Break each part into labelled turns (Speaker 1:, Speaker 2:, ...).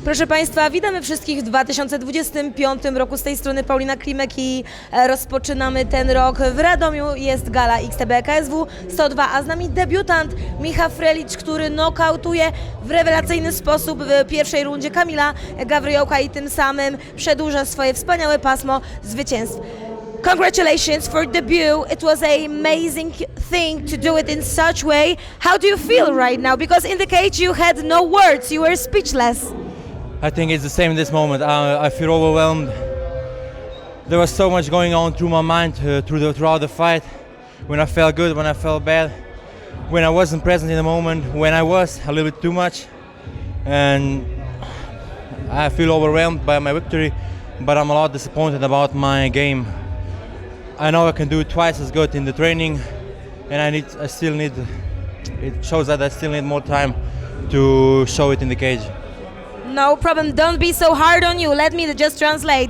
Speaker 1: Proszę Państwa, witamy wszystkich w 2025 roku. Z tej strony Paulina Klimek i rozpoczynamy ten rok. W Radomiu jest gala XTB KSW 102, a z nami debiutant Micha Frelicz, który nokautuje w rewelacyjny sposób w pierwszej rundzie Kamila Gawryjołka i tym samym przedłuża swoje wspaniałe pasmo zwycięstw. Congratulations for debut. It was an amazing thing to do it in such way. How do you feel right now? Because in the cage you had no words, you were speechless.
Speaker 2: I think it's the same in this moment. I feel overwhelmed. There was so much going on through my mind throughout the fight. When I felt good, when I felt bad, when I wasn't present in the moment, when I was a little bit too much. And I feel overwhelmed by my victory, but I'm a lot disappointed about my game. I know I can do it twice as good in the training, and it shows that I still need more time to show it in the cage.
Speaker 1: No problem, don't be so hard on you, let me just translate.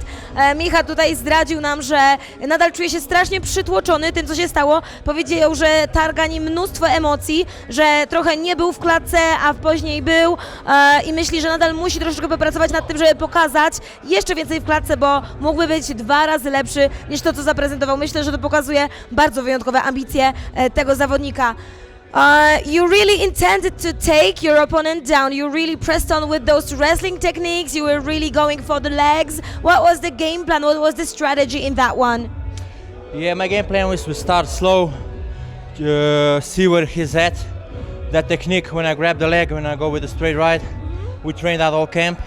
Speaker 1: Micha tutaj zdradził nam, że nadal czuje się strasznie przytłoczony tym, co się stało. Powiedział, że targa nim mnóstwo emocji, że trochę nie był w klatce, a później był i myśli, że nadal musi troszeczkę popracować nad tym, żeby pokazać jeszcze więcej w klatce, bo mógłby być 2 razy lepszy niż to, co zaprezentował. Myślę, że to pokazuje bardzo wyjątkowe ambicje tego zawodnika. You really intended to take your opponent down. You really pressed on with those wrestling techniques. You were really going for the legs. What was the game plan? What was the strategy in that one?
Speaker 2: Yeah, my game plan was to start slow, see where he's at. That technique, when I grab the leg, when I go with the straight right, we trained that all camp.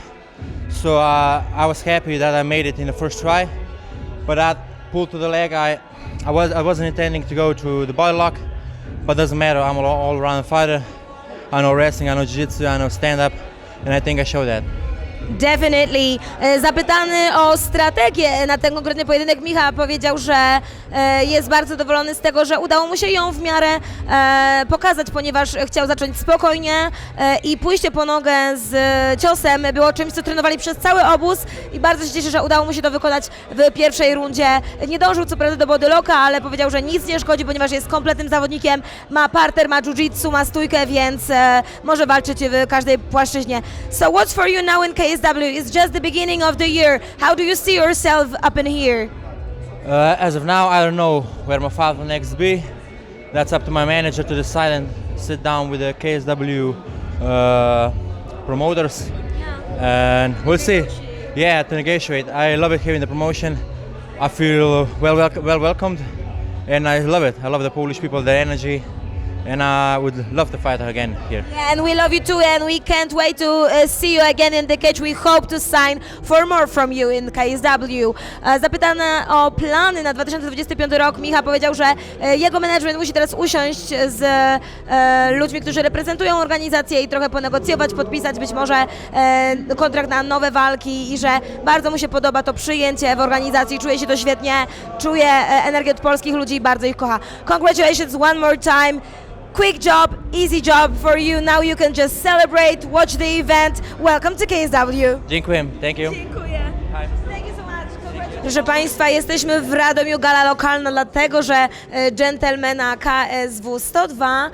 Speaker 2: So I was happy that I made it in the first try. But that pull to the leg, I wasn't intending to go to the body lock. But doesn't matter, I'm an all-around fighter. I know wrestling, I know jiu-jitsu, I know stand-up, and I think I showed that.
Speaker 1: Definitely. Zapytany o strategię na ten konkretny pojedynek, Micha powiedział, że jest bardzo zadowolony z tego, że udało mu się ją w miarę pokazać, ponieważ chciał zacząć spokojnie i pójście po nogę z ciosem było czymś, co trenowali przez cały obóz i bardzo się cieszy, że udało mu się to wykonać w pierwszej rundzie. Nie dążył co prawda do bodylocka, ale powiedział, że nic nie szkodzi, ponieważ jest kompletnym zawodnikiem, ma parter, ma jiu-jitsu, ma stójkę, więc może walczyć w każdej płaszczyźnie. So what's for you now in KSW? It's just the beginning of the year. How do you see yourself up in here?
Speaker 2: As of now, I don't know where my fight will next be. That's up to my manager to decide and sit down with the KSW promoters. And we'll see. Yeah, to negotiate. I love it here in the promotion. I feel well welcomed, and I love it. I love the Polish people, their energy. And I would love to fight again here.
Speaker 1: Yeah, and we love you too, and we can't wait to see you again in the cage. We hope to sign for more from you in KSW. Zapytany o plany na 2025 rok, Micha powiedział, że jego management musi teraz usiąść z ludźmi, którzy reprezentują organizację i trochę ponegocjować, podpisać być może kontrakt na nowe walki i że bardzo mu się podoba to przyjęcie w organizacji, czuje się to świetnie, czuje energię od polskich ludzi i bardzo ich kocha. Congratulations one more time. Quick job, easy job for you. Now you can just celebrate, watch the event. Welcome to KSW.
Speaker 2: Dziękuję. Thank you.
Speaker 1: Dziękuję. Thank you so much. Proszę Państwa, jesteśmy w Radomiu, gala lokalna, dlatego że dżentelmena KSW 102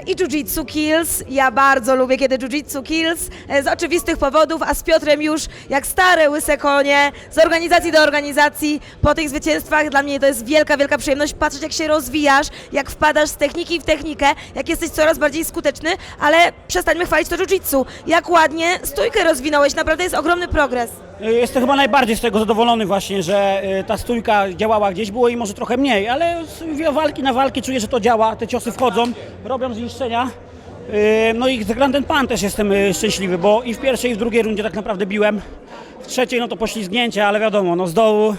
Speaker 1: i Jiu-Jitsu Kills. Ja bardzo lubię, kiedy Jiu-Jitsu Kills z oczywistych powodów, a z Piotrem już jak stare łyse konie, z organizacji do organizacji po tych zwycięstwach. Dla mnie to jest wielka, wielka przyjemność patrzeć, jak się rozwijasz, jak wpadasz z techniki w technikę, jak jesteś coraz bardziej skuteczny, ale przestańmy chwalić to Jiu-Jitsu. Jak ładnie stójkę rozwinąłeś, naprawdę jest ogromny progres.
Speaker 3: Jestem chyba najbardziej z tego zadowolony właśnie, że ta stójka działała gdzieś, było jej może trochę mniej, ale z walki na walki czuję, że to działa, te ciosy wchodzą, robią zniszczenia. No i z Grand Pan też jestem szczęśliwy, bo i w pierwszej i w drugiej rundzie tak naprawdę biłem. W trzeciej no to poślizgnięcie, ale wiadomo, no z dołu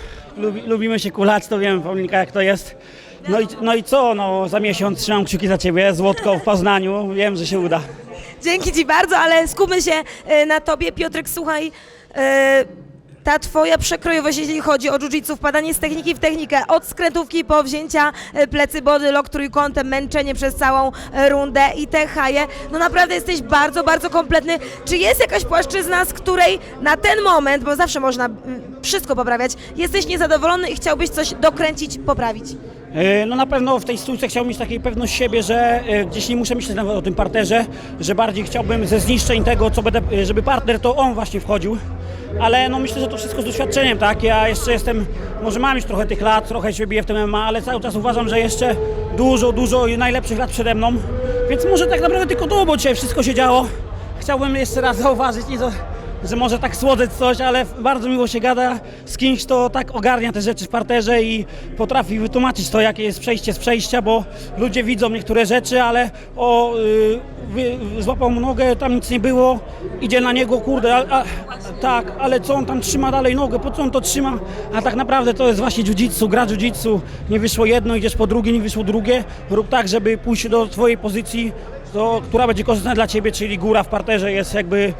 Speaker 3: lubimy się kulać, to wiem, Paulinka, jak to jest. No i co, no za miesiąc trzymam kciuki za Ciebie, złotko w Poznaniu, wiem, że się uda.
Speaker 1: Dzięki Ci bardzo, ale skupmy się na Tobie. Piotrek, słuchaj, ta Twoja przekrojowość, jeśli chodzi o jiu-jitsu, wpadanie z techniki w technikę, od skrętówki po wzięcia plecy, body lock trójkątem, męczenie przez całą rundę i te haje, no naprawdę jesteś bardzo, bardzo kompletny. Czy jest jakaś płaszczyzna, z której na ten moment, bo zawsze można wszystko poprawiać, jesteś niezadowolony i chciałbyś coś dokręcić, poprawić?
Speaker 3: No na pewno w tej stójce chciałbym mieć takiej pewność siebie, że gdzieś nie muszę myśleć nawet o tym parterze, że bardziej chciałbym ze zniszczeń tego, co będę, żeby partner to on właśnie wchodził. Ale no myślę, że to wszystko z doświadczeniem, tak? Ja jeszcze jestem, może mam już trochę tych lat, trochę się biję w tym MMA, ale cały czas uważam, że jeszcze dużo najlepszych lat przede mną. Więc może tak naprawdę tylko to, bo dzisiaj wszystko się działo. Chciałbym jeszcze raz zauważyć, że może tak słodzeć coś, ale bardzo miło się gada z kimś, kto tak ogarnia te rzeczy w parterze i potrafi wytłumaczyć to, jakie jest przejście z przejścia, bo ludzie widzą niektóre rzeczy, ale złapał mu nogę, tam nic nie było, idzie na niego, kurde, tak, ale co on tam trzyma dalej nogę, po co on to trzyma? A tak naprawdę to jest właśnie jiu-jitsu, gra jiu-jitsu, nie wyszło jedno, idziesz po drugie, nie wyszło drugie, rób tak, żeby pójść do twojej pozycji, która będzie korzystna dla ciebie, czyli góra w parterze jest jakby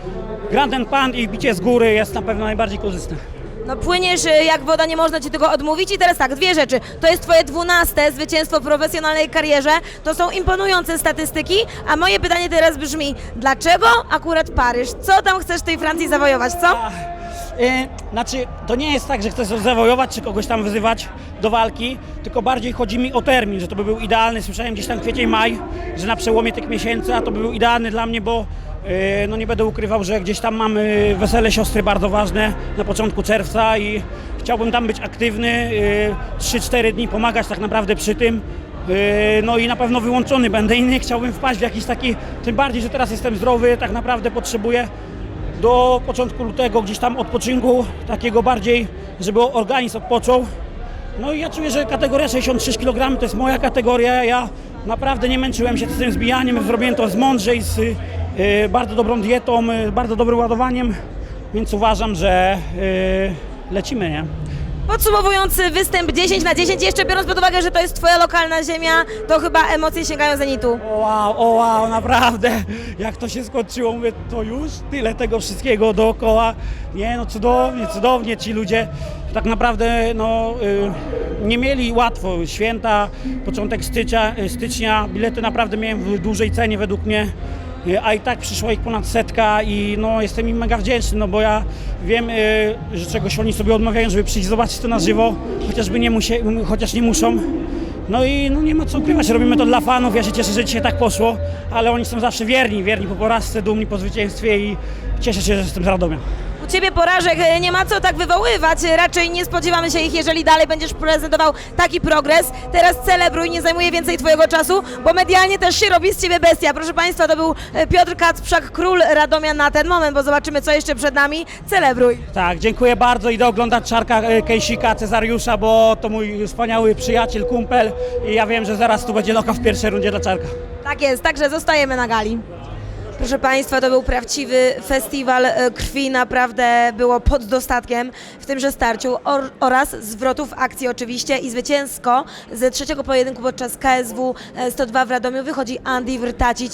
Speaker 3: ground and pound i bicie z góry jest na pewno najbardziej korzystne.
Speaker 1: No płyniesz jak woda, nie można ci tego odmówić. I teraz tak, dwie rzeczy. To jest twoje 12 zwycięstwo w profesjonalnej karierze. To są imponujące statystyki. A moje pytanie teraz brzmi, dlaczego akurat Paryż? Co tam chcesz w tej Francji zawojować, co?
Speaker 3: Znaczy, to nie jest tak, że chcę zawojować czy kogoś tam wyzywać do walki, tylko bardziej chodzi mi o termin, że to by był idealny. Słyszałem gdzieś tam kwiecień, maj, że na przełomie tych miesięcy, a to by był idealny dla mnie, bo no nie będę ukrywał, że gdzieś tam mamy wesele siostry bardzo ważne na początku czerwca i chciałbym tam być aktywny, 3-4 dni pomagać tak naprawdę przy tym. No i na pewno wyłączony będę i nie chciałbym wpaść w jakiś taki, tym bardziej, że teraz jestem zdrowy, tak naprawdę potrzebuję do początku lutego gdzieś tam odpoczynku, takiego bardziej, żeby organizm odpoczął. No i ja czuję, że kategoria 66 kg to jest moja kategoria, ja naprawdę nie męczyłem się z tym zbijaniem, zrobiłem to z mądrzej, z bardzo dobrą dietą, bardzo dobrym ładowaniem, więc uważam, że lecimy, nie?
Speaker 1: Podsumowując występ 10/10, jeszcze biorąc pod uwagę, że to jest twoja lokalna ziemia, to chyba emocje sięgają zenitu.
Speaker 3: O wow, naprawdę, jak to się skończyło, mówię, to już tyle tego wszystkiego dookoła. Nie no, cudownie ci ludzie tak naprawdę no, nie mieli łatwo. Święta, początek stycznia, bilety naprawdę miałem w dużej cenie według mnie. A i tak przyszła ich ponad 100 i no, jestem im mega wdzięczny, no bo ja wiem, że czegoś oni sobie odmawiają, żeby przyjść zobaczyć to na żywo, chociaż nie muszą. No i no, nie ma co ukrywać, robimy to dla fanów, ja się cieszę, że dzisiaj tak poszło, ale oni są zawsze wierni po porażce, dumni po zwycięstwie i cieszę się, że jestem z Radomia.
Speaker 1: U ciebie porażek nie ma co tak wywoływać, raczej nie spodziewamy się ich, jeżeli dalej będziesz prezentował taki progres. Teraz celebruj, nie zajmuje więcej twojego czasu, bo medialnie też się robi z ciebie bestia. Proszę państwa, to był Piotr Kacprzak, król Radomia na ten moment, bo zobaczymy, co jeszcze przed nami. Celebruj.
Speaker 3: Tak, dziękuję bardzo, idę oglądać Czarka Kejsika, Cezariusza, bo to mój wspaniały przyjaciel, kumpel i ja wiem, że zaraz tu będzie knockout w pierwszej rundzie dla Czarka.
Speaker 1: Tak jest, także zostajemy na gali. Proszę państwa, to był prawdziwy festiwal krwi, naprawdę było pod dostatkiem w tymże starciu oraz zwrotów akcji oczywiście i zwycięsko z trzeciego pojedynku podczas KSW 102 w Radomiu wychodzi Andy Wrtacić,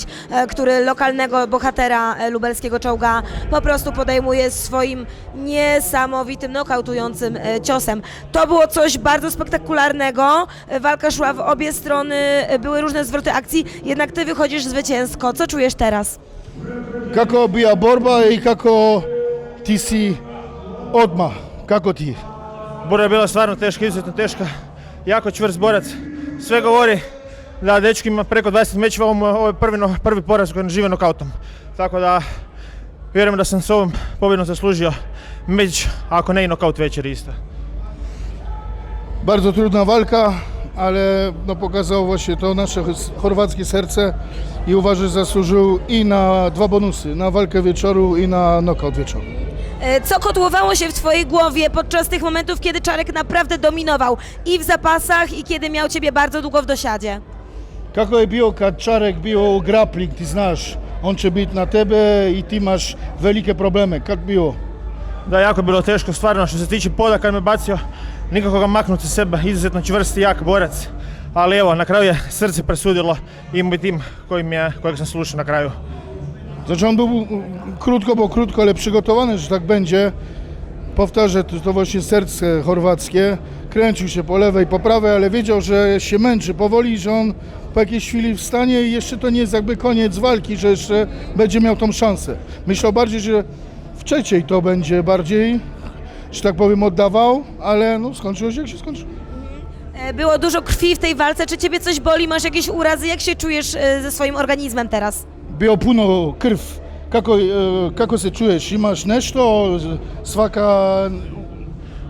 Speaker 1: który lokalnego bohatera lubelskiego czołga po prostu podejmuje swoim niesamowitym, nokautującym ciosem. To było coś bardzo spektakularnego, walka szła w obie strony, były różne zwroty akcji, jednak ty wychodzisz zwycięsko. Co czujesz teraz?
Speaker 4: Kako bija borba i kako ti si odmah? Kako ti?
Speaker 5: Borba je bila stvarno teška, izuzetno teška, jako čvrst borac. Sve govori da dečki ima preko 20 mečeva, ovo je prvi poraz koji žive nokautom. Tako da vjerujem da sam s ovom pobjedom zaslužio meč, ako ne i nokaut večeri isto.
Speaker 4: Bardzo trudna walka, ale no, pokazało właśnie to nasze chorwackie serce i uważam, że zasłużył i na 2 bonusy, na walkę wieczoru i na knockout wieczoru.
Speaker 1: Co kotłowało się w twojej głowie podczas tych momentów, kiedy Czarek naprawdę dominował i w zapasach, i kiedy miał ciebie bardzo długo w dosiadzie?
Speaker 4: Kako je bio kad Čarek bio u grappling, ti znaš, on će biti na tebe i ti imaš velike probleme. Kako bio?
Speaker 5: Da, jako je bilo teško, stvarno što se tiče poda kad me bacio, nikako ga maknuti sa sebe, izuzetno čvrst i jak borac. Ali evo, na kraju je srce presudilo i mój tim kojeg sam slušao na kraju.
Speaker 4: Znaczy on był krótko, ale przygotowany, że tak będzie. Powtarzę, to właśnie serce chorwackie. Kręcił się po lewej, po prawej, ale wiedział, że się męczy powoli, że on po jakiejś chwili wstanie i jeszcze to nie jest jakby koniec walki, że jeszcze będzie miał tą szansę. Myślał bardziej, że w trzeciej to będzie bardziej, że tak powiem, oddawał, ale no skończyło się jak się skończyło.
Speaker 1: Było dużo krwi w tej walce, czy ciebie coś boli, masz jakieś urazy, jak się czujesz ze swoim organizmem teraz?
Speaker 4: Bio puno krv. Kako se čuješ? Imaš nešto? Svaka...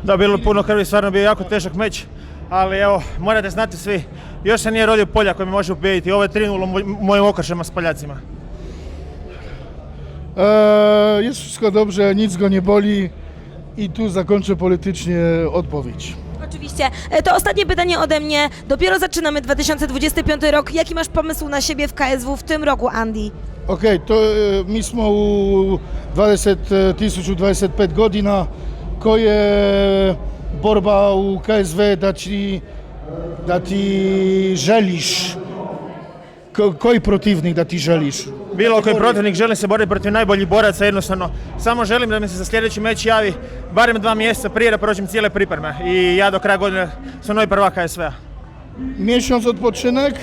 Speaker 5: Da, bilo puno krvi, stvarno bio jako težak meč, ali evo, morate znati svi, još se nije rodio Poljak koji me može ubijediti, ovo je 3:0 mojim okršama s Poljacima.
Speaker 4: Jest wszystko dobrze, nic go nie boli i tu zakończę politycznie odpowiedź.
Speaker 1: Oczywiście. To ostatnie pytanie ode mnie. Dopiero zaczynamy 2025 rok. Jaki masz pomysł na siebie w KSW w tym roku, Andy?
Speaker 4: Okej, to mi smo u 1025 godina, koje borba u KSW da ti želiš? Koji protivnik da ti želiš?
Speaker 5: Bilo koji protivnik, želim se boriti protiv najboljih boraca, jednostavno. Samo želim da mi se za sljedeći meč javi barem 2 mjeseca prije da prođem cijele pripreme i ja do kraja godine sam novi prvak KSV-a.
Speaker 4: Miesiąc odpoczynek,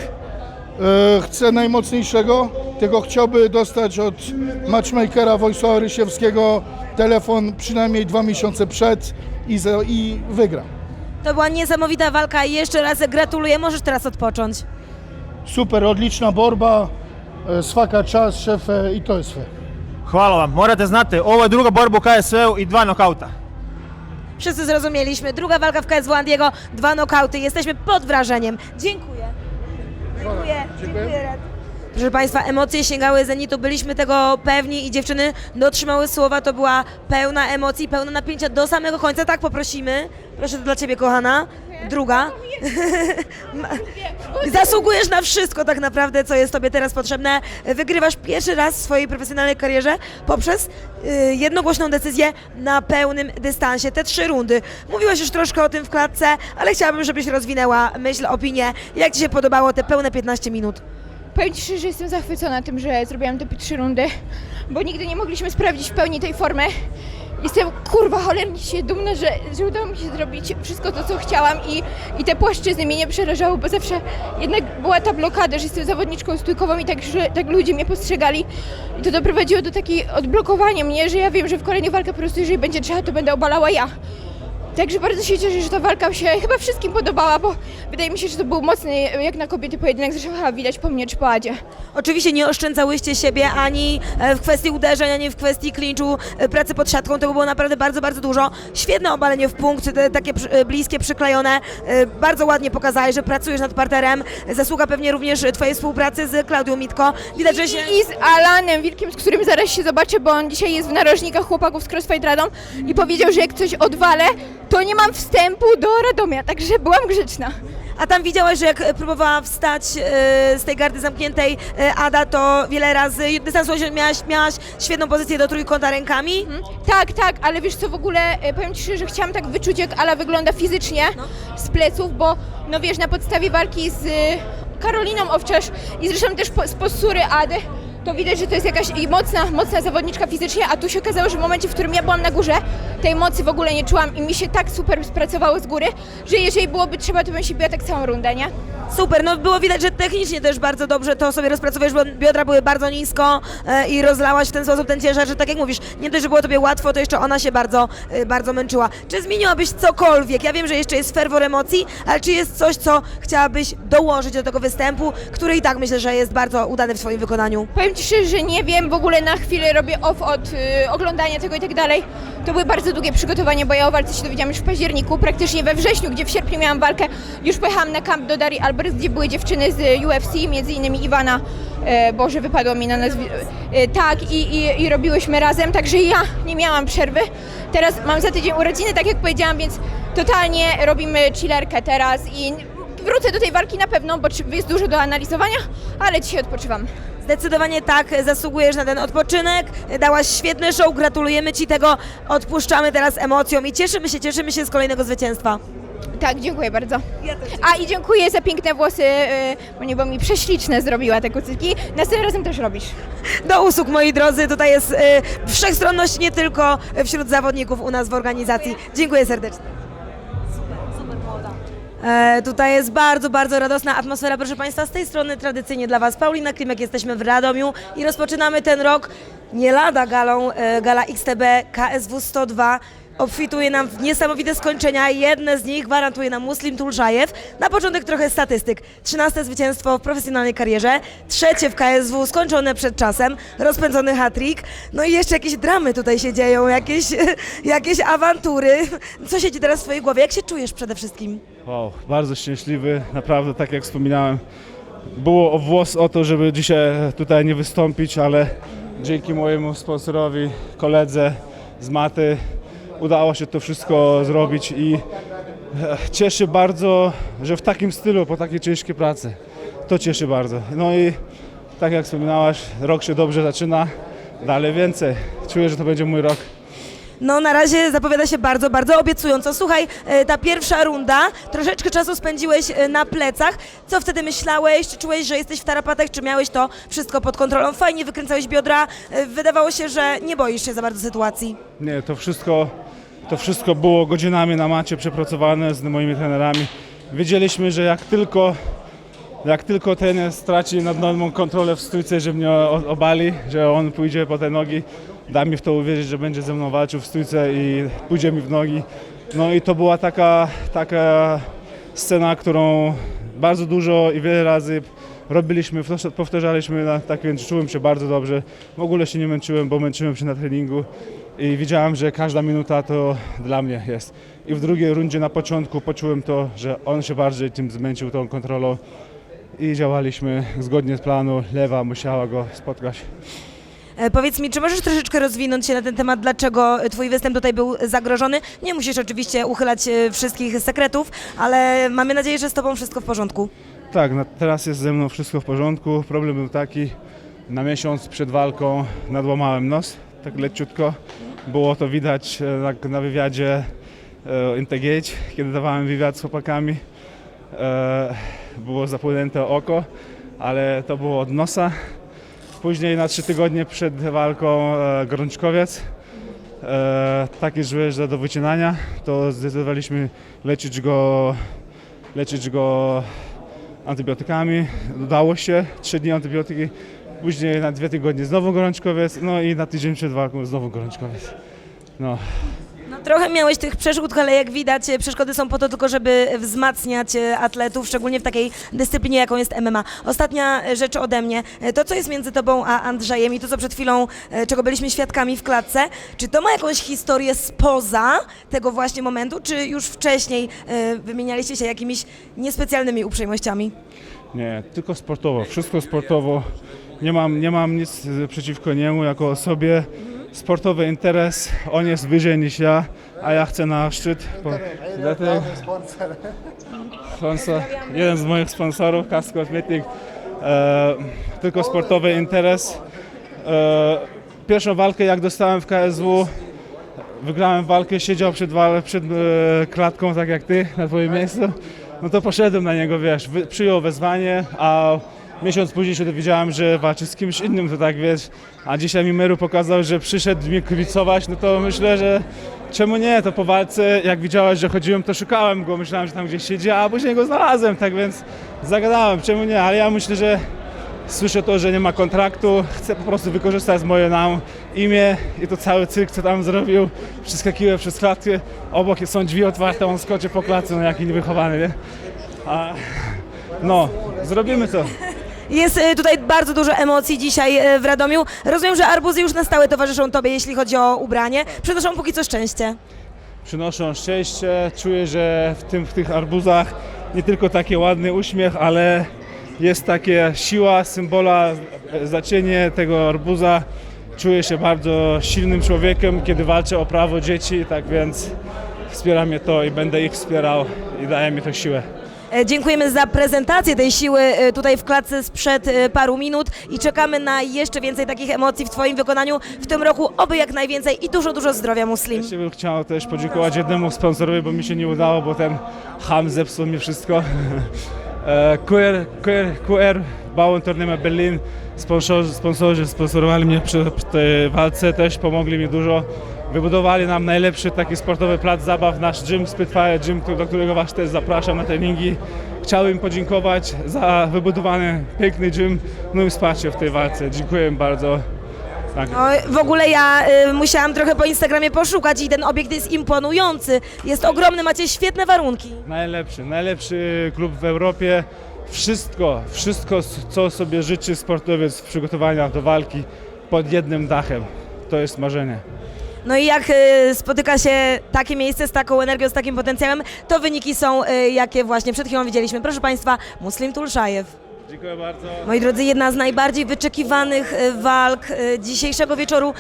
Speaker 4: chcę najmocniejszego, tylko chciałby dostać od matchmakera Wojsława Rysiewskiego telefon przynajmniej 2 miesiące przed i wygra.
Speaker 1: To była niesamowita walka i jeszcze raz gratuluję. Możesz teraz odpocząć.
Speaker 4: Super, odlična borba, svaka čast šefe i to je sve.
Speaker 5: Hvala vam, morate znati, ovo je druga borba u KSV-u i 2 nokauta.
Speaker 1: Wszyscy zrozumieliśmy. Druga walka w KSW Andiego, 2 nokauty. Jesteśmy pod wrażeniem. Dziękuję. Dziękuję. Red. Proszę Państwa, emocje sięgały zenitu, byliśmy tego pewni i dziewczyny dotrzymały słowa. To była pełna emocji, pełna napięcia do samego końca. Tak, poprosimy. Proszę, to dla Ciebie, kochana. Druga. Zasługujesz na wszystko tak naprawdę, co jest Tobie teraz potrzebne. Wygrywasz pierwszy raz w swojej profesjonalnej karierze poprzez jednogłośną decyzję na pełnym dystansie. Te 3 rundy. Mówiłaś już troszkę o tym w klatce, ale chciałabym, żebyś rozwinęła myśl, opinię. Jak Ci się podobało te pełne 15 minut?
Speaker 6: Powiem Ci szczerze, że jestem zachwycona tym, że zrobiłam te 3 rundy, bo nigdy nie mogliśmy sprawdzić w pełni tej formy. Jestem cholernie się dumna, że udało mi się zrobić wszystko to, co chciałam i te płaszczyzny mnie nie przerażały, bo zawsze jednak była ta blokada, że jestem zawodniczką stójkową i tak ludzie mnie postrzegali. I to doprowadziło do takiego odblokowania mnie, że ja wiem, że w kolejnych walkach po prostu, jeżeli będzie trzeba, to będę obalała ja. Także bardzo się cieszę, że ta walka się chyba wszystkim podobała, bo wydaje mi się, że to był mocny, jak na kobiety, pojedynek. Zresztą chyba widać po mnie czy po Adzie.
Speaker 1: Oczywiście nie oszczędzałyście siebie ani w kwestii uderzeń, ani w kwestii klinczu, pracy pod siatką. Tego było naprawdę bardzo, bardzo dużo. Świetne obalenie w punkt, takie bliskie, przyklejone. Bardzo ładnie pokazałeś, że pracujesz nad parterem. Zasługa pewnie również Twojej współpracy z Klaudią Mitko. Widać, że się...
Speaker 6: I z Alanem Wilkiem, z którym zaraz się zobaczę, bo on dzisiaj jest w narożnikach chłopaków z Crossfight Radom i powiedział, że jak coś odwalę, to nie mam wstępu do Radomia, także byłam grzeczna.
Speaker 1: A tam widziałaś, że jak próbowała wstać z tej gardy zamkniętej Ada, to wiele razy dystansowo miałaś świetną pozycję do trójkąta rękami.
Speaker 6: Tak, ale wiesz co, w ogóle powiem Ci szczerze, że chciałam tak wyczuć, jak Ala wygląda fizycznie z pleców, bo no wiesz, na podstawie walki z Karoliną Owczarz i zresztą też z postury Ady, to widać, że to jest jakaś mocna zawodniczka fizycznie, a tu się okazało, że w momencie, w którym ja byłam na górze, tej mocy w ogóle nie czułam i mi się tak super spracowało z góry, że jeżeli byłoby trzeba, to bym się biła tak całą rundę, nie?
Speaker 1: Super, no było widać, że technicznie też bardzo dobrze to sobie rozpracowujesz, bo biodra były bardzo nisko i rozlałaś w ten sposób ten ciężar, że tak jak mówisz, nie dość, że było Tobie łatwo, to jeszcze ona się bardzo męczyła. Czy zmieniłabyś cokolwiek? Ja wiem, że jeszcze jest ferwor emocji, ale czy jest coś, co chciałabyś dołożyć do tego występu, który i tak myślę, że jest bardzo udany w swoim wykonaniu?
Speaker 6: Powiem Ci szczerze, że nie wiem, w ogóle na chwilę robię off od oglądania tego i tak dalej. To były bardzo długie przygotowania, bo ja o walce się dowiedziałam już w październiku, praktycznie we wrześniu, gdzie w sierpniu miałam walkę, już pojechałam na kamp do Darii Alberts, gdzie były dziewczyny z UFC, między innymi Iwana, Boże, wypadło mi na nazwisko, tak, i robiłyśmy razem, także ja nie miałam przerwy. Teraz mam za tydzień urodziny, tak jak powiedziałam, więc totalnie robimy chillerkę teraz i wrócę do tej walki na pewno, bo jest dużo do analizowania, ale dzisiaj odpoczywam.
Speaker 1: Zdecydowanie tak, zasługujesz na ten odpoczynek, dałaś świetny show, gratulujemy Ci tego, odpuszczamy teraz emocjom i cieszymy się z kolejnego zwycięstwa.
Speaker 6: Tak, dziękuję bardzo.
Speaker 1: Ja też
Speaker 6: A i dziękuję za piękne włosy, bo mi prześliczne zrobiła te kucyki. Następnym razem też robisz.
Speaker 1: Do usług, moi drodzy, tutaj jest wszechstronność nie tylko wśród zawodników u nas w organizacji. Dziękuję serdecznie. Super młoda. Tutaj jest bardzo, bardzo radosna atmosfera, proszę Państwa. Z tej strony tradycyjnie dla Was Paulina Klimek, jesteśmy w Radomiu i rozpoczynamy ten rok nie lada galą, gala XTB KSW 102. obfituje nam w niesamowite skończenia. Jedne z nich gwarantuje nam Muslim Tulszajew. Na początek trochę statystyk. 13 zwycięstwo w profesjonalnej karierze, 3 w KSW, skończone przed czasem, rozpędzony hat-trick. No i jeszcze jakieś dramy tutaj się dzieją, jakieś awantury. Co siedzi teraz w twojej głowie? Jak się czujesz przede wszystkim?
Speaker 7: Wow, bardzo szczęśliwy, naprawdę, tak jak wspominałem. Było o włos o to, żeby dzisiaj tutaj nie wystąpić, ale dzięki mojemu sponsorowi, koledze z Maty udało się to wszystko zrobić i cieszy bardzo, że w takim stylu, po takiej ciężkiej pracy. To cieszy bardzo. No i tak jak wspominałaś, rok się dobrze zaczyna, dalej więcej. Czuję, że to będzie mój rok.
Speaker 1: No na razie zapowiada się bardzo, bardzo obiecująco. Słuchaj, ta pierwsza runda, troszeczkę czasu spędziłeś na plecach. Co wtedy myślałeś? Czy czułeś, że jesteś w tarapatach? Czy miałeś to wszystko pod kontrolą? Fajnie wykręcałeś biodra. Wydawało się, że nie boisz się za bardzo sytuacji.
Speaker 7: Nie, to wszystko było godzinami na macie przepracowane z moimi trenerami. Wiedzieliśmy, że jak tylko trener straci nad mną kontrolę w stójce, że mnie obali, że on pójdzie po te nogi, da mi w to uwierzyć, że będzie ze mną walczył w stójce i pójdzie mi w nogi. No i to była taka scena, którą bardzo dużo i wiele razy robiliśmy, powtarzaliśmy, tak więc czułem się bardzo dobrze. W ogóle się nie męczyłem, bo męczyłem się na treningu i widziałem, że każda minuta to dla mnie jest. I w drugiej rundzie na początku poczułem to, że on się bardziej tym zmęczył, tą kontrolą i działaliśmy zgodnie z planu. Lewa musiała go spotkać.
Speaker 1: Powiedz mi, czy możesz troszeczkę rozwinąć się na ten temat, dlaczego twój występ tutaj był zagrożony? Nie musisz oczywiście uchylać wszystkich sekretów, ale mamy nadzieję, że z tobą wszystko w porządku.
Speaker 7: Tak, teraz jest ze mną wszystko w porządku. Problem był taki, na miesiąc przed walką nadłamałem nos, tak leciutko. Było to widać na wywiadzie Intergate, kiedy dawałem wywiad z chłopakami. Było zapłynęte oko, ale to było od nosa. Później na 3 tygodnie przed walką gorączkowiec, taki zły, że do wycinania, to zdecydowaliśmy leczyć go antybiotykami. Udało się, 3 dni antybiotyki, później na 2 tygodnie znowu gorączkowiec, no i na tydzień przed walką znowu gorączkowiec. No.
Speaker 1: No, trochę miałeś tych przeszkód, ale jak widać, przeszkody są po to tylko, żeby wzmacniać atletów, szczególnie w takiej dyscyplinie, jaką jest MMA. Ostatnia rzecz ode mnie. To, co jest między tobą a Andrzejem i to, co przed chwilą, czego byliśmy świadkami w klatce, czy to ma jakąś historię spoza tego właśnie momentu, czy już wcześniej wymienialiście się jakimiś niespecjalnymi uprzejmościami?
Speaker 7: Nie, tylko sportowo, wszystko sportowo. Nie mam nic przeciwko niemu jako osobie. Sportowy interes, on jest wyżej niż ja, a ja chcę na szczyt. Sponsor, jeden z moich sponsorów, Kask Cosmetic, tylko sportowy interes. Pierwszą walkę jak dostałem w KSW, wygrałem walkę, siedział przed klatką tak jak ty na twoim miejscu, no to poszedłem na niego, wiesz, przyjął wezwanie, a miesiąc później się dowiedziałem, że walczy z kimś innym, to tak wiesz, a dzisiaj mi Meru pokazał, że przyszedł mnie kibicować, no to myślę, że czemu nie, to po walce, jak widziałaś, że chodziłem, to szukałem go, myślałem, że tam gdzieś siedzi, a później go znalazłem, tak więc zagadałem, czemu nie, ale ja myślę, że słyszę to, że nie ma kontraktu, chcę po prostu wykorzystać moje imię i to cały cyrk, co tam zrobił, przeskakiłem przez klatkę, obok są drzwi otwarte, on skoczy po klatce, no jaki niewychowany, nie? No, zrobimy to.
Speaker 1: Jest tutaj bardzo dużo emocji dzisiaj w Radomiu. Rozumiem, że arbuzy już na stałe towarzyszą tobie, jeśli chodzi o ubranie. Przynoszą póki co szczęście.
Speaker 7: Przynoszą szczęście, czuję, że w tych arbuzach nie tylko taki ładny uśmiech, ale jest taka siła, symbola, znaczenie tego arbuza. Czuję się bardzo silnym człowiekiem, kiedy walczę o prawo dzieci, tak więc wspiera mnie to i będę ich wspierał i daje mi to siłę.
Speaker 1: Dziękujemy za prezentację tej siły tutaj w klatce sprzed paru minut i czekamy na jeszcze więcej takich emocji w twoim wykonaniu w tym roku, oby jak najwięcej i dużo, dużo zdrowia, Muslim.
Speaker 7: Ja bym chciał też podziękować jednemu sponsorowi, bo mi się nie udało, bo ten ham zepsuł mi wszystko. QR Bauern Tournament Berlin, sponsorzy sponsorowali mnie przy tej walce, też pomogli mi dużo. Wybudowali nam najlepszy taki sportowy plac zabaw, nasz gym, Spitfire Gym, do którego was też zapraszam na treningi. Chciałbym podziękować za wybudowany piękny gym, no i wsparcie w tej walce. Dziękuję bardzo Danke.
Speaker 1: No, w ogóle ja musiałam trochę po Instagramie poszukać i ten obiekt jest imponujący. Jest ogromny, macie świetne warunki.
Speaker 7: Najlepszy klub w Europie. Wszystko, co sobie życzy sportowiec w przygotowaniach do walki pod jednym dachem. To jest marzenie.
Speaker 1: No i jak spotyka się takie miejsce z taką energią, z takim potencjałem, to wyniki są jakie właśnie przed chwilą widzieliśmy. Proszę Państwa, Muslim Tulszajew.
Speaker 7: Dziękuję bardzo.
Speaker 1: Moi drodzy, jedna z najbardziej wyczekiwanych walk dzisiejszego wieczoru.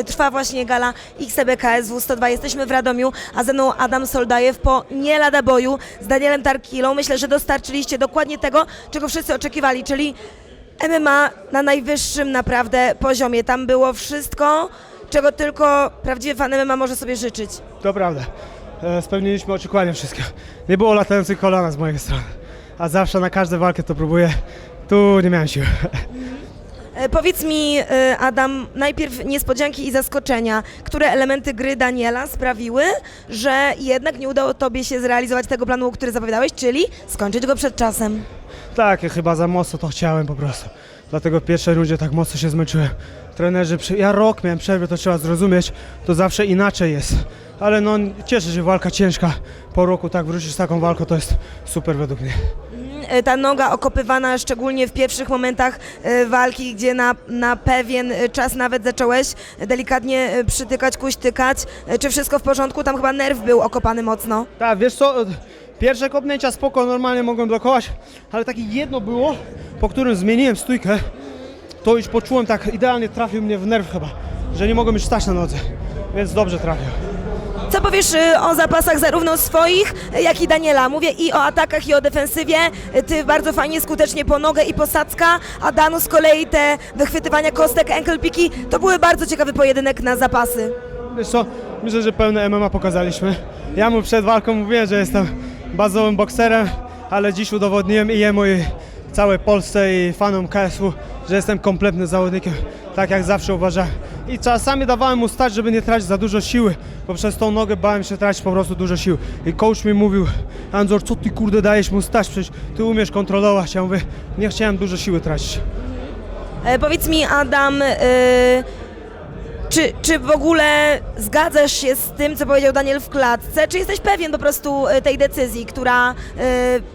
Speaker 1: Trwa właśnie gala XCB KSW 102. Jesteśmy w Radomiu, a ze mną Adam Soldajew po nie lada boju z Danielem Tarkilą. Myślę, że dostarczyliście dokładnie tego, czego wszyscy oczekiwali, czyli MMA na najwyższym naprawdę poziomie. Tam było wszystko, czego tylko prawdziwy fan MMA może sobie życzyć.
Speaker 8: To prawda. Spełniliśmy oczekiwania wszystkie. Nie było latających kolana z mojej strony. A zawsze na każdą walkę to próbuję. Tu nie miałem siły.
Speaker 1: Powiedz mi, Adam, najpierw niespodzianki i zaskoczenia. Które elementy gry Daniela sprawiły, że jednak nie udało Tobie się zrealizować tego planu, który zapowiadałeś, czyli skończyć go przed czasem?
Speaker 8: Tak, ja chyba za mocno to chciałem po prostu. Dlatego w pierwszej rundzie tak mocno się zmęczyłem. Trenerzy, ja rok miałem przerwę, to trzeba zrozumieć, to zawsze inaczej jest. Ale no cieszę się, walka ciężka. Po roku tak wrócić z taką walką, to jest super według mnie.
Speaker 1: Ta noga okopywana, szczególnie w pierwszych momentach walki, gdzie na pewien czas nawet zacząłeś delikatnie przytykać, kuśtykać. Czy wszystko w porządku? Tam chyba nerw był okopany mocno.
Speaker 8: Tak, wiesz co, pierwsze kopnięcia spoko, normalnie mogłem blokować, ale takie jedno było, po którym zmieniłem stójkę, to już poczułem tak, idealnie trafił mnie w nerw chyba, że nie mogłem już stać na nodze, więc dobrze trafił.
Speaker 1: Co powiesz o zapasach zarówno swoich, jak i Daniela? Mówię i o atakach, i o defensywie. Ty bardzo fajnie, skutecznie po nogę i posadzka, a Danu z kolei te wychwytywania kostek, ankle piki, to były bardzo ciekawy pojedynek na zapasy.
Speaker 8: Wiesz co, myślę, że pełne MMA pokazaliśmy. Ja mu przed walką mówiłem, że jestem bazowym bokserem, ale dziś udowodniłem i jemu, i całej Polsce, i fanom KSW, że jestem kompletnym zawodnikiem, tak jak zawsze uważałem. I czasami dawałem mu stać, żeby nie tracić za dużo siły, bo przez tą nogę bałem się tracić po prostu dużo siły. I coach mi mówił, Anzor, co ty kurde dajesz mu stać, przecież ty umiesz kontrolować. Ja mówię, nie chciałem dużo siły tracić.
Speaker 1: Powiedz mi, Adam, czy w ogóle zgadzasz się z tym, co powiedział Daniel w klatce? Czy jesteś pewien po prostu tej decyzji, która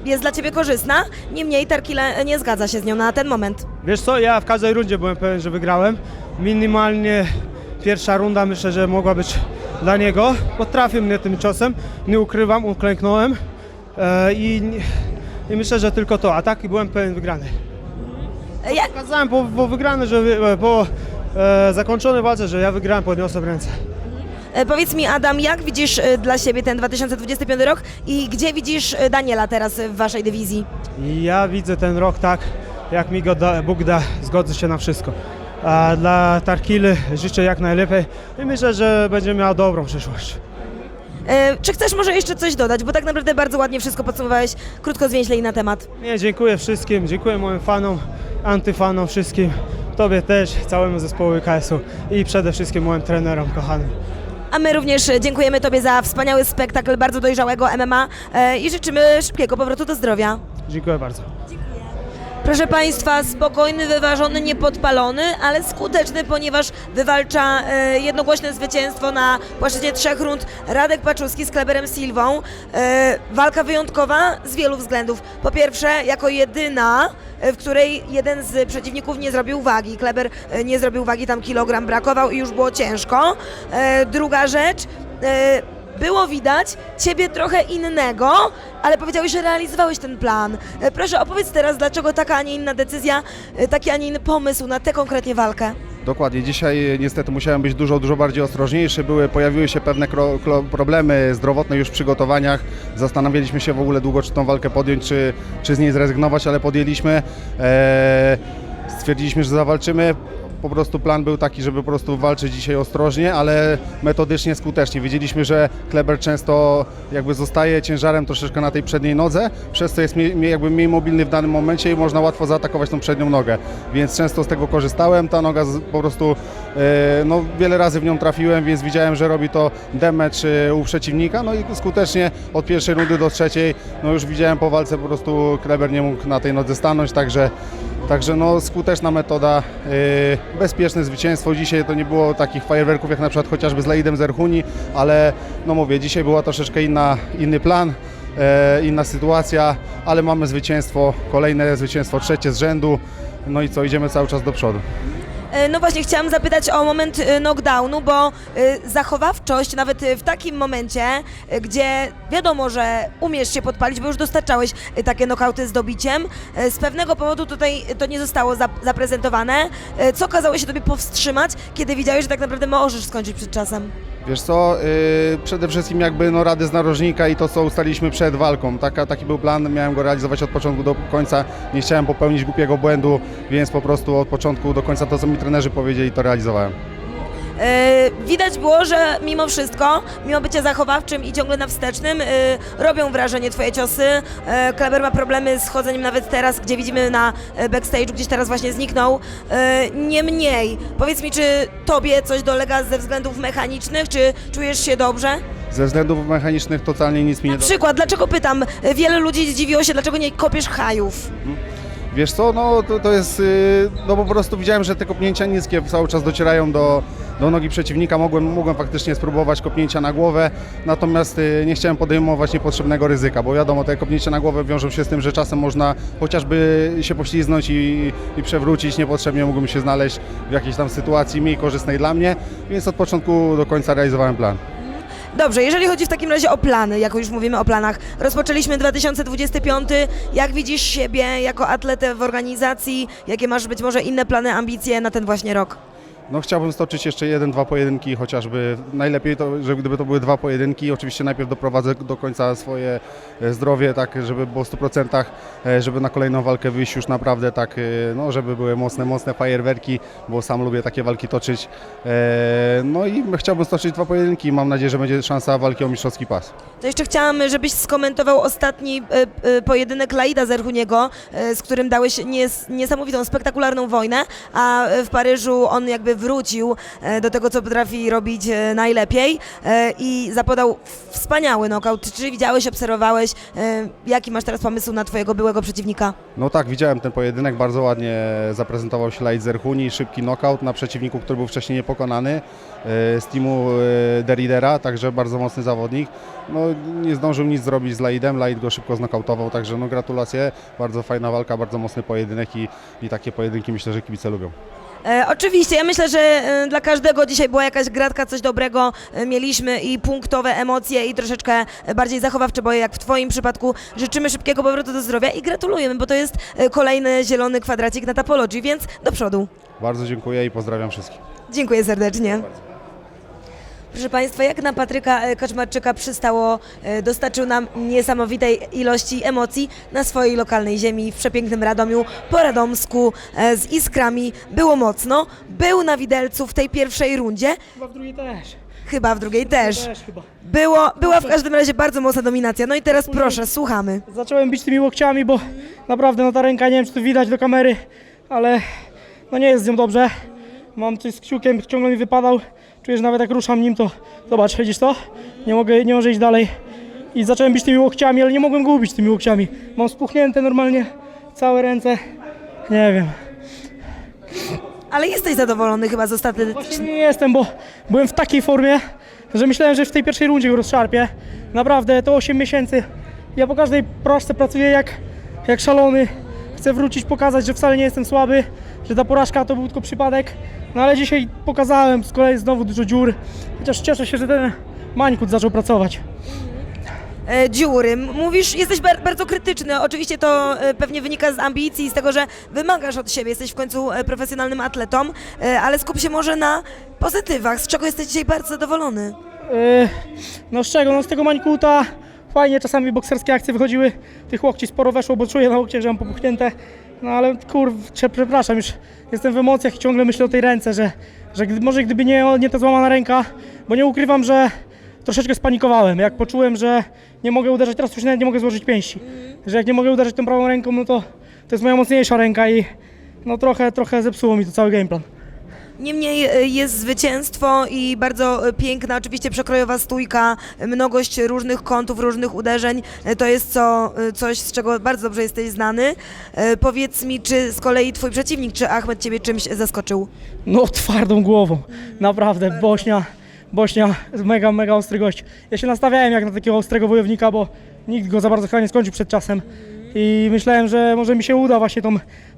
Speaker 1: jest dla Ciebie korzystna? Niemniej Tarkile nie zgadza się z nią na ten moment.
Speaker 8: Wiesz co, ja w każdej rundzie byłem pewien, że wygrałem. Minimalnie pierwsza runda myślę, że mogła być dla niego. Potrafił mnie tym ciosem, nie ukrywam, uklęknąłem i myślę, że tylko to, a tak byłem pewien wygrany. Pokazałem po wygrany, że po zakończonej walce, że ja wygrałem, podniosłem ręce.
Speaker 1: Powiedz mi, Adam, jak widzisz dla siebie ten 2025 rok i gdzie widzisz Daniela teraz w Waszej dywizji?
Speaker 8: Ja widzę ten rok tak, jak mi go Bóg da, zgodzę się na wszystko. A dla Tarkily życzę jak najlepiej i myślę, że będzie miała dobrą przyszłość.
Speaker 1: Czy chcesz może jeszcze coś dodać, bo tak naprawdę bardzo ładnie wszystko podsumowałeś, krótko zwięźle i na temat.
Speaker 8: Nie, dziękuję wszystkim, dziękuję moim fanom, antyfanom wszystkim, Tobie też, całemu zespołowi KSW i przede wszystkim moim trenerom kochanym.
Speaker 1: A my również dziękujemy Tobie za wspaniały spektakl bardzo dojrzałego MMA i życzymy szybkiego powrotu do zdrowia.
Speaker 8: Dziękuję bardzo.
Speaker 1: Proszę Państwa, spokojny, wyważony, niepodpalony, ale skuteczny, ponieważ wywalcza jednogłośne zwycięstwo na płaszczyźnie 3 rund Radek Paczuski z Kleberem Silvą. Walka wyjątkowa z wielu względów. Po pierwsze, jako jedyna, w której jeden z przeciwników nie zrobił wagi. Kleber nie zrobił wagi, tam kilogram brakował i już było ciężko. Druga rzecz, było widać Ciebie trochę innego, ale powiedziałeś, że realizowałeś ten plan. Proszę, opowiedz teraz, dlaczego taka, a nie inna decyzja, taki, a nie inny pomysł na tę konkretnie walkę.
Speaker 9: Dokładnie, dzisiaj niestety musiałem być dużo bardziej ostrożniejszy. Pojawiły się pewne problemy zdrowotne już w przygotowaniach. Zastanawialiśmy się w ogóle długo, czy tą walkę podjąć, czy z niej zrezygnować, ale podjęliśmy. Stwierdziliśmy, że zawalczymy. Po prostu plan był taki, żeby po prostu walczyć dzisiaj ostrożnie, ale metodycznie, skutecznie. Wiedzieliśmy, że Kleber często jakby zostaje ciężarem troszeczkę na tej przedniej nodze, przez co jest jakby mniej mobilny w danym momencie i można łatwo zaatakować tą przednią nogę. Więc często z tego korzystałem. Ta noga po prostu, no wiele razy w nią trafiłem, więc widziałem, że robi to damage u przeciwnika. No i skutecznie od pierwszej rundy do trzeciej, no już widziałem po walce po prostu Kleber nie mógł na tej nodze stanąć, także Także no skuteczna metoda, bezpieczne zwycięstwo. Dzisiaj to nie było takich fajerwerków jak na przykład chociażby z Laidem z Erchuni, ale no mówię, dzisiaj była troszeczkę inny plan, inna sytuacja, ale mamy zwycięstwo, kolejne zwycięstwo, trzecie z rzędu, no i co, idziemy cały czas do przodu.
Speaker 1: No właśnie, chciałam zapytać o moment knockdownu, bo zachowawczość nawet w takim momencie, gdzie wiadomo, że umiesz się podpalić, bo już dostarczałeś takie knockouty z dobiciem, z pewnego powodu tutaj to nie zostało zaprezentowane. Co kazało się Tobie powstrzymać, kiedy widziałeś, że tak naprawdę możesz skończyć przed czasem?
Speaker 9: Wiesz co, przede wszystkim jakby no rady z narożnika i to, co ustaliliśmy przed walką. Taki był plan, miałem go realizować od początku do końca, nie chciałem popełnić głupiego błędu, więc po prostu od początku do końca to, co mi trenerzy powiedzieli, to realizowałem.
Speaker 1: Widać było, że mimo wszystko, mimo bycia zachowawczym i ciągle na wstecznym, robią wrażenie Twoje ciosy. Kleber ma problemy z chodzeniem nawet teraz, gdzie widzimy na backstage'u, gdzieś teraz właśnie zniknął. Niemniej, powiedz mi, czy Tobie coś dolega ze względów mechanicznych, czy czujesz się dobrze?
Speaker 9: Ze względów mechanicznych totalnie nic mi nie
Speaker 1: Na przykład, dlaczego pytam? Wiele ludzi zdziwiło się, dlaczego nie kopiesz hajów.
Speaker 9: Wiesz co, no to jest, no po prostu widziałem, że te kopnięcia niskie cały czas docierają do nogi przeciwnika, mogłem faktycznie spróbować kopnięcia na głowę, natomiast nie chciałem podejmować niepotrzebnego ryzyka, bo wiadomo, te kopnięcia na głowę wiążą się z tym, że czasem można chociażby się pośliznąć i przewrócić, niepotrzebnie mógłbym się znaleźć w jakiejś tam sytuacji mniej korzystnej dla mnie, więc od początku do końca realizowałem plan.
Speaker 1: Dobrze, jeżeli chodzi w takim razie o plany, jako już mówimy o planach, rozpoczęliśmy 2025, jak widzisz siebie jako atletę w organizacji, jakie masz być może inne plany, ambicje na ten właśnie rok?
Speaker 9: No chciałbym stoczyć jeszcze 1-2 pojedynki chociażby. Najlepiej to, że gdyby to były 2 pojedynki. Oczywiście najpierw doprowadzę do końca swoje zdrowie, tak żeby było w 100%, żeby na kolejną walkę wyjść już naprawdę tak, no żeby były mocne fajerwerki, bo sam lubię takie walki toczyć. No i chciałbym stoczyć 2 pojedynki i mam nadzieję, że będzie szansa walki o mistrzowski pas.
Speaker 1: To jeszcze chciałam, żebyś skomentował ostatni pojedynek Laida z Erchuniego, z którym dałeś niesamowitą, spektakularną wojnę, a w Paryżu on jakby wrócił do tego, co potrafi robić najlepiej i zapodał wspaniały knockout. Czy widziałeś, obserwowałeś? Jaki masz teraz pomysł na Twojego byłego przeciwnika?
Speaker 9: No tak, widziałem ten pojedynek, bardzo ładnie zaprezentował się Laid z Erchuni, szybki knockout na przeciwniku, który był wcześniej niepokonany z teamu Deridera, także bardzo mocny zawodnik. No, nie zdążył nic zrobić z Laidem, Laid go szybko znokautował, także no, gratulacje, bardzo fajna walka, bardzo mocny pojedynek i takie pojedynki myślę, że kibice lubią.
Speaker 1: Oczywiście, ja myślę, że dla każdego dzisiaj była jakaś gratka, coś dobrego mieliśmy i punktowe emocje i troszeczkę bardziej zachowawcze boje, jak w Twoim przypadku. Życzymy szybkiego powrotu do zdrowia i gratulujemy, bo to jest kolejny zielony kwadracik na Tapology, więc do przodu.
Speaker 9: Bardzo dziękuję i pozdrawiam wszystkich.
Speaker 1: Dziękuję serdecznie. Proszę Państwa, jak na Patryka Kaczmarczyka przystało, dostarczył nam niesamowitej ilości emocji na swojej lokalnej ziemi w przepięknym Radomiu, po radomsku, z iskrami. Było mocno, był na widelcu w tej pierwszej rundzie.
Speaker 3: Chyba w drugiej też.
Speaker 1: Chyba w drugiej też.
Speaker 3: Chyba.
Speaker 1: Była w każdym razie bardzo mocna dominacja. No i teraz proszę, słuchamy.
Speaker 3: Zacząłem bić tymi łokciami, bo naprawdę no ta ręka, nie wiem czy to widać do kamery, ale no nie jest z nią dobrze. Mam coś z kciukiem, ciągle mi wypadał. Czuję, że nawet jak ruszam nim, to zobacz, widzisz to? Nie może iść dalej. I zacząłem bić tymi łokciami, ale nie mogłem go ubić tymi łokciami. Mam spuchnięte normalnie całe ręce. Nie wiem.
Speaker 1: Ale jesteś zadowolony chyba z ostatniej...
Speaker 3: Właśnie nie jestem, bo byłem w takiej formie, że myślałem, że w tej pierwszej rundzie go rozszarpię. Naprawdę, to 8 miesięcy. Ja po każdej porażce pracuję jak szalony. Chcę wrócić, pokazać, że wcale nie jestem słaby, że ta porażka to był tylko przypadek. No ale dzisiaj pokazałem z kolei znowu dużo dziur, chociaż cieszę się, że ten Mańkut zaczął pracować.
Speaker 1: Dziury. Mówisz, jesteś bardzo krytyczny. Oczywiście to pewnie wynika z ambicji i z tego, że wymagasz od siebie. Jesteś w końcu profesjonalnym atletą, ale skup się może na pozytywach. Z czego jesteś dzisiaj bardzo zadowolony?
Speaker 3: No z czego? No z tego Mańkuta. Fajnie czasami bokserskie akcje wychodziły. Tych łokci sporo weszło, bo czuję na łokcie, że mam popuchnięte. No ale kurczę, przepraszam, już jestem w emocjach i ciągle myślę o tej ręce, że może gdyby nie ta złamana ręka, bo nie ukrywam, że troszeczkę spanikowałem. Jak poczułem, że nie mogę uderzać, teraz już nawet nie mogę złożyć pięści. Że jak nie mogę uderzyć tą prawą ręką, no to jest moja mocniejsza ręka i no trochę zepsuło mi to cały gameplan.
Speaker 1: Niemniej jest zwycięstwo i bardzo piękna, oczywiście przekrojowa stójka, mnogość różnych kątów, różnych uderzeń. To jest coś, z czego bardzo dobrze jesteś znany. Powiedz mi, czy z kolei twój przeciwnik, czy Ahmed ciebie czymś zaskoczył?
Speaker 3: No twardą głową, naprawdę, Bośnia, mega ostry gość. Ja się nastawiałem jak na takiego ostrego wojownika, bo nikt go za bardzo chyba nie skończył przed czasem. I myślałem, że może mi się uda właśnie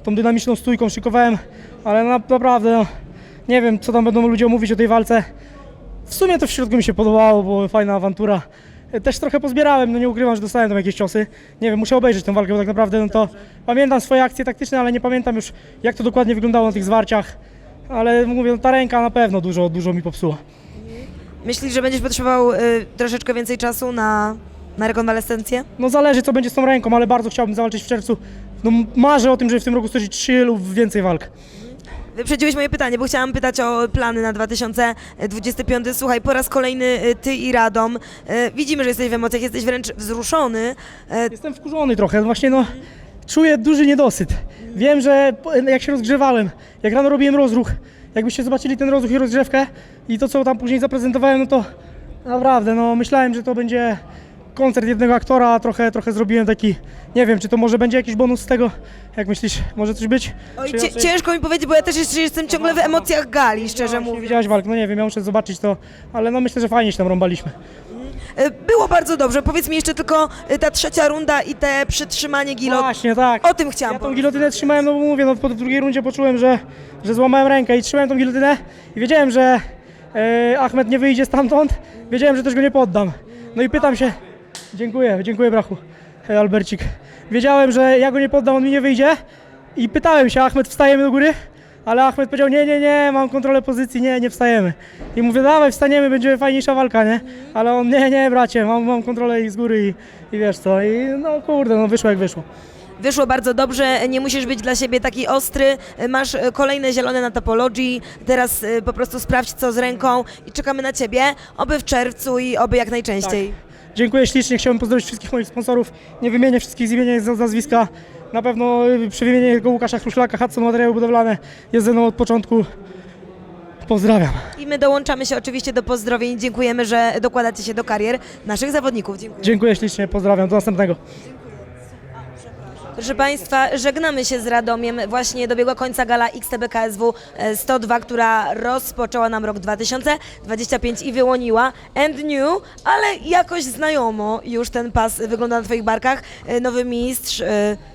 Speaker 3: tą dynamiczną stójką, szykowałem, ale naprawdę, no, nie wiem co tam będą ludzie mówić o tej walce. W sumie to w środku mi się podobało, bo fajna awantura. Też trochę pozbierałem, no nie ukrywam, że dostałem tam jakieś ciosy. Nie wiem, muszę obejrzeć tę walkę, bo tak naprawdę no to pamiętam swoje akcje taktyczne, ale nie pamiętam już jak to dokładnie wyglądało na tych zwarciach. Ale mówię, no, ta ręka na pewno dużo mi popsuła.
Speaker 1: Myślisz, że będziesz potrzebował troszeczkę więcej czasu na rekonwalescencję?
Speaker 3: No zależy co będzie z tą ręką, ale bardzo chciałbym zawalczyć w czerwcu. No marzę o tym, żeby w tym roku stoczyć 3 lub więcej walk.
Speaker 1: Wyprzedziłeś moje pytanie, bo chciałam pytać o plany na 2025. Słuchaj, po raz kolejny ty i Radom. Widzimy, że jesteś w emocjach, jesteś wręcz wzruszony.
Speaker 3: Jestem wkurzony trochę, właśnie no czuję duży niedosyt. Wiem, że jak się rozgrzewałem, jak rano robiłem rozruch, jakbyście zobaczyli ten rozruch i rozgrzewkę i to co tam później zaprezentowałem, no to naprawdę no myślałem, że to będzie koncert jednego aktora, a trochę zrobiłem taki, nie wiem, czy to może będzie jakiś bonus z tego, jak myślisz, może coś być?
Speaker 1: Oj,
Speaker 3: Czy raczej-
Speaker 1: ciężko mi powiedzieć, bo ja też jeszcze jestem ciągle w emocjach gali, szczerze
Speaker 3: Nie
Speaker 1: mówiąc.
Speaker 3: widziałaś walk, no nie wiem, ja muszę zobaczyć to, ale no myślę, że fajnie się tam rąbaliśmy.
Speaker 1: Było bardzo dobrze, powiedz mi jeszcze tylko ta trzecia runda i te przytrzymanie gilot.
Speaker 3: Właśnie, tak.
Speaker 1: O tym chciałam
Speaker 3: Ja tą
Speaker 1: powiedzieć.
Speaker 3: gilotynę trzymałem, no bo mówię, no po drugiej rundzie poczułem, że złamałem rękę i trzymałem tą gilotynę i wiedziałem, że Ahmed nie wyjdzie stamtąd, wiedziałem, że też go nie poddam. No i pytam się, dziękuję brachu, Albercik. Wiedziałem, że ja go nie poddam, on mi nie wyjdzie i pytałem się, Ahmed, wstajemy do góry? Ale Ahmed powiedział, nie, mam kontrolę pozycji, nie wstajemy. I mówię, dawaj, wstaniemy, będzie fajniejsza walka, nie? Ale on, nie, bracie, mam kontrolę i z góry i wiesz co, i no kurde, no wyszło jak wyszło.
Speaker 1: Wyszło bardzo dobrze, nie musisz być dla siebie taki ostry, masz kolejne zielone na Tapology, teraz po prostu sprawdź co z ręką i czekamy na ciebie, oby w czerwcu i oby jak najczęściej.
Speaker 3: Dziękuję ślicznie, chciałbym pozdrowić wszystkich moich sponsorów, nie wymienię wszystkich z imienia i z nazwiska. Na pewno przy wymienieniu Łukasza Chruszlaka, Hudson Materiały Budowlane jest ze mną od początku. Pozdrawiam.
Speaker 1: I my dołączamy się oczywiście do pozdrowień, dziękujemy, że dokładacie się do karier naszych zawodników. Dziękuję.
Speaker 3: Dziękuję ślicznie, pozdrawiam, do następnego.
Speaker 1: Proszę Państwa, żegnamy się z Radomiem. Właśnie dobiegła końca gala XTB KSW 102, która rozpoczęła nam rok 2025 i wyłoniła and new, ale jakoś znajomo już ten pas wygląda na Twoich barkach. Nowy mistrz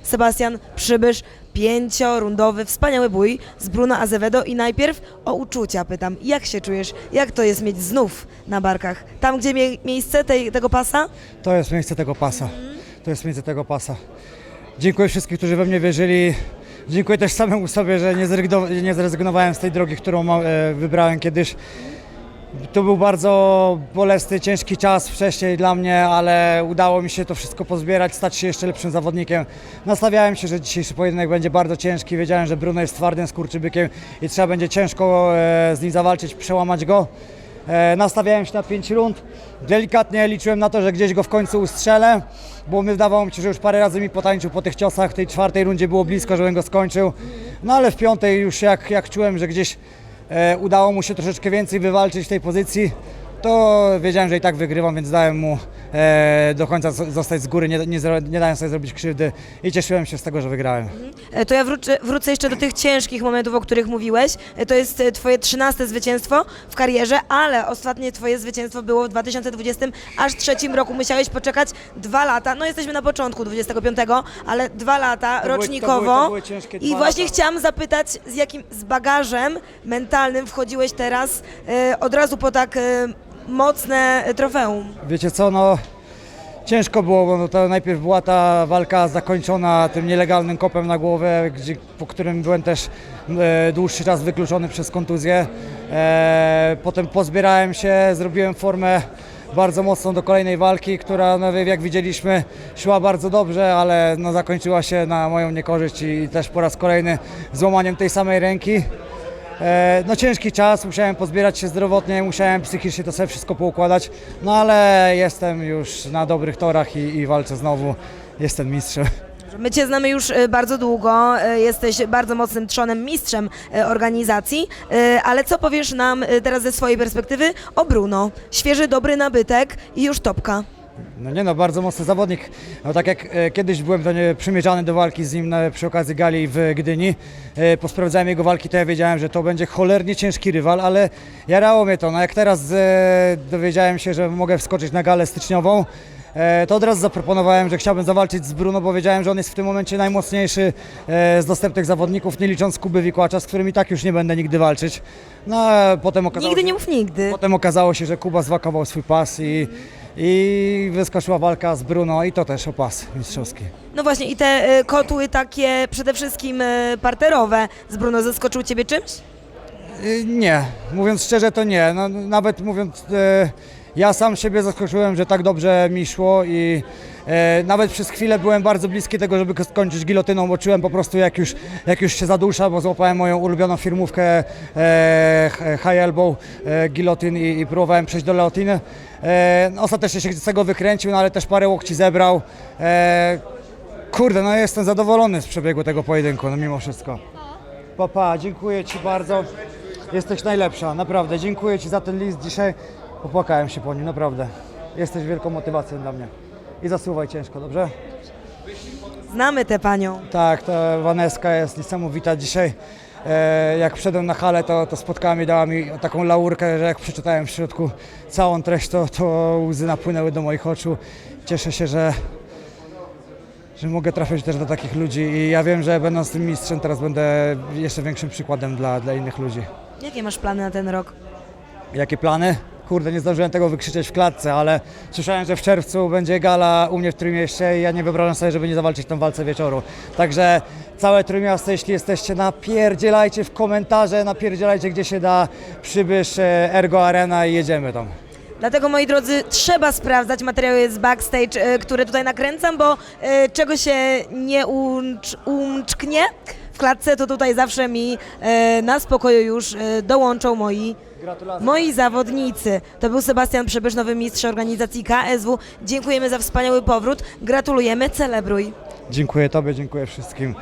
Speaker 1: Sebastian Przybysz, 5-rundowy, wspaniały bój z Bruno Azevedo i najpierw o uczucia pytam. Jak się czujesz? Jak to jest mieć znów na barkach? Tam, gdzie miejsce tego pasa?
Speaker 10: To jest miejsce tego pasa. To jest miejsce tego pasa. Dziękuję wszystkim, którzy we mnie wierzyli. Dziękuję też samemu sobie, że nie zrezygnowałem z tej drogi, którą wybrałem kiedyś. To był bardzo bolesny, ciężki czas wcześniej dla mnie, ale udało mi się to wszystko pozbierać, stać się jeszcze lepszym zawodnikiem. Nastawiałem się, że dzisiejszy pojedynek będzie bardzo ciężki. Wiedziałem, że Bruno jest twardym skurczybykiem i trzeba będzie ciężko z nim zawalczyć, przełamać go. Nastawiałem się na 5 rund. Delikatnie liczyłem na to, że gdzieś go w końcu ustrzelę, bo wydawało mi się, że już parę razy mi potańczył po tych ciosach. W tej czwartej rundzie było blisko, żebym go skończył. No ale w piątej już jak czułem, że gdzieś udało mu się troszeczkę więcej wywalczyć w tej pozycji, to wiedziałem, że i tak wygrywam, więc dałem mu do końca zostać z góry, nie dałem sobie zrobić krzywdy i cieszyłem się z tego, że wygrałem.
Speaker 1: To ja wrócę jeszcze do tych ciężkich momentów, o których mówiłeś. To jest Twoje 13. zwycięstwo w karierze, ale ostatnie Twoje zwycięstwo było w 2020, aż trzecim roku. Musiałeś poczekać 2 lata, no jesteśmy na początku 25, ale 2 lata rocznikowo.
Speaker 10: To były ciężkie 2
Speaker 1: I właśnie
Speaker 10: lata.
Speaker 1: chciałam zapytać, z bagażem mentalnym wchodziłeś teraz od razu po tak mocne trofeum.
Speaker 10: Wiecie co, no ciężko było, bo no to najpierw była ta walka zakończona tym nielegalnym kopem na głowę, po którym byłem też dłuższy czas wykluczony przez kontuzję. Potem pozbierałem się, zrobiłem formę bardzo mocną do kolejnej walki, która no, jak widzieliśmy szła bardzo dobrze, ale no, zakończyła się na moją niekorzyść i też po raz kolejny złamaniem tej samej ręki. No ciężki czas, musiałem pozbierać się zdrowotnie, musiałem psychicznie to sobie wszystko poukładać, no ale jestem już na dobrych torach i walczę znowu, jestem mistrzem.
Speaker 1: My Cię znamy już bardzo długo, jesteś bardzo mocnym trzonem, mistrzem organizacji, ale co powiesz nam teraz ze swojej perspektywy o Bruno? Świeży, dobry nabytek i już topka.
Speaker 10: No nie no, bardzo mocny zawodnik. No tak jak kiedyś byłem przymierzany do walki z nim przy okazji gali w Gdyni, posprawdzałem jego walki, to ja wiedziałem, że to będzie cholernie ciężki rywal, ale jarało mnie to. No jak teraz dowiedziałem się, że mogę wskoczyć na galę styczniową, to od razu zaproponowałem, że chciałbym zawalczyć z Bruno, bo wiedziałem, że on jest w tym momencie najmocniejszy z dostępnych zawodników, nie licząc Kuby Wikłacza, z którym i tak już nie będę nigdy walczyć. No a potem okazało
Speaker 1: Nigdy
Speaker 10: się,
Speaker 1: nie mów nigdy.
Speaker 10: potem okazało się, że Kuba zwakował swój pas i wyskoczyła walka z Bruno i to też o pas mistrzowski.
Speaker 1: No właśnie i te kotły takie przede wszystkim parterowe z Bruno zaskoczył Ciebie czymś?
Speaker 10: Nie, mówiąc szczerze to nie. No, nawet mówiąc, ja sam siebie zaskoczyłem, że tak dobrze mi szło i nawet przez chwilę byłem bardzo bliski tego, żeby skończyć gilotyną, bo czułem po prostu jak już się zadusza, bo złapałem moją ulubioną firmówkę High Elbow Gilotyn i próbowałem przejść do leotyny. Ostatecznie się z tego wykręcił, no ale też parę łokci zebrał. Kurde, no jestem zadowolony z przebiegu tego pojedynku, no mimo wszystko. Papa, dziękuję Ci bardzo. Jesteś najlepsza, naprawdę. Dziękuję Ci za ten list dzisiaj. Popłakałem się po nim, naprawdę. Jesteś wielką motywacją dla mnie. I zasuwaj ciężko, dobrze?
Speaker 1: Znamy tę panią.
Speaker 10: Tak, ta Waneska jest niesamowita dzisiaj. Jak wszedłem na halę, to spotkała mnie, dała mi taką laurkę, że jak przeczytałem w środku całą treść, to łzy napłynęły do moich oczu. Cieszę się, że mogę trafić też do takich ludzi i ja wiem, że będąc tym mistrzem teraz będę jeszcze większym przykładem dla innych ludzi.
Speaker 1: Jakie masz plany na ten rok?
Speaker 10: Jakie plany? Kurde, nie zdążyłem tego wykrzyczeć w klatce, ale słyszałem, że w czerwcu będzie gala u mnie w Trójmieście i ja nie wyobrażam sobie, żeby nie zawalczyć tam w walce wieczoru. Także całe Trójmiasto, jeśli jesteście, napierdzielajcie w komentarze, napierdzielajcie gdzie się da, Przybysz, Ergo Arena i jedziemy tam.
Speaker 1: Dlatego, moi drodzy, trzeba sprawdzać materiały z backstage, które tutaj nakręcam, bo czego się nie umczknie w klatce, to tutaj zawsze mi na spokoju już dołączą moi zawodnicy. To był Sebastian Przybysz, nowy mistrz organizacji KSW. Dziękujemy za wspaniały powrót. Gratulujemy, celebruj.
Speaker 10: Dziękuję Tobie, dziękuję wszystkim.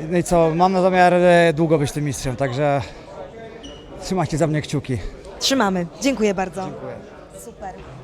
Speaker 10: No i co, mam na zamiar długo być tym mistrzem, także trzymajcie za mnie kciuki.
Speaker 1: Trzymamy. Dziękuję bardzo.
Speaker 10: Dziękuję.
Speaker 1: Super.